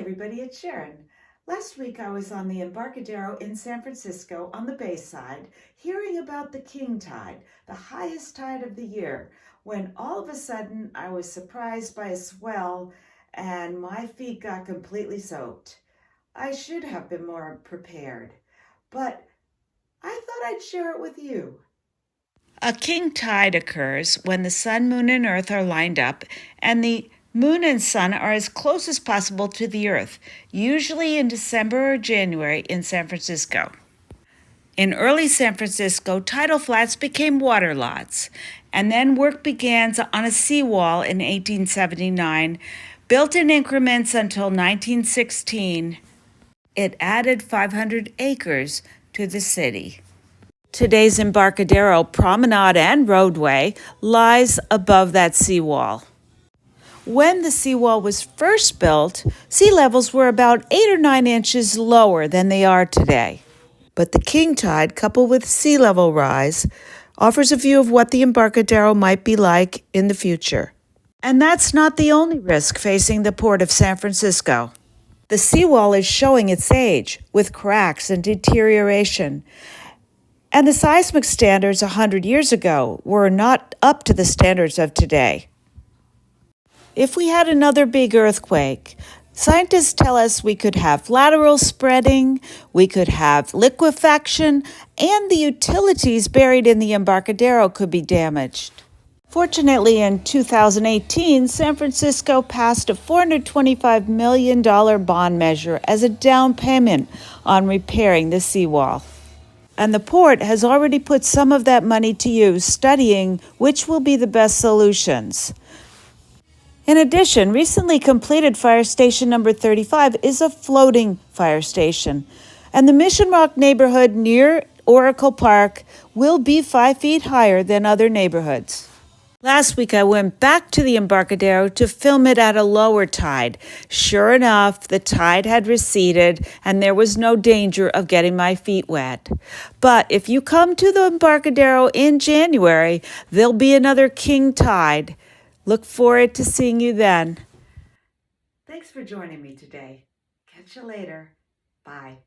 everybody, it's Sharon. Last week I was on the Embarcadero in San Francisco on the Bayside hearing about the king tide, the highest tide of the year, when all of a sudden I was surprised by a swell and my feet got completely soaked. I should have been more prepared, but I thought I'd share it with you. A king tide occurs when the sun, moon, and earth are lined up and the moon and sun are as close as possible to the earth, usually in December or January in San Francisco. In early San Francisco, tidal flats became water lots, and then work began on a seawall in 1879, built in increments until 1916. It added 500 acres to the city. Today's Embarcadero promenade and roadway lies above that seawall. When the seawall was first built, sea levels were about 8 or 9 inches lower than they are today. But the king tide, coupled with sea level rise, offers a view of what the Embarcadero might be like in the future. And that's not the only risk facing the port of San Francisco. The seawall is showing its age, with cracks and deterioration. And the seismic standards 100 years ago were not up to the standards of today. If we had another big earthquake, scientists tell us we could have lateral spreading, we could have liquefaction, and the utilities buried in the Embarcadero could be damaged. Fortunately, in 2018, San Francisco passed a $425 million bond measure as a down payment on repairing the seawall. And the port has already put some of that money to use studying which will be the best solutions. In addition, recently completed Fire Station number 35 is a floating fire station, and the Mission Rock neighborhood near Oracle Park will be 5 feet higher than other neighborhoods. Last week I went back to the Embarcadero to film it at a lower tide. Sure enough, the tide had receded and there was no danger of getting my feet wet. But if you come to the Embarcadero in January, there'll be another king tide. Look forward to seeing you then. Thanks for joining me today. Catch you later. Bye.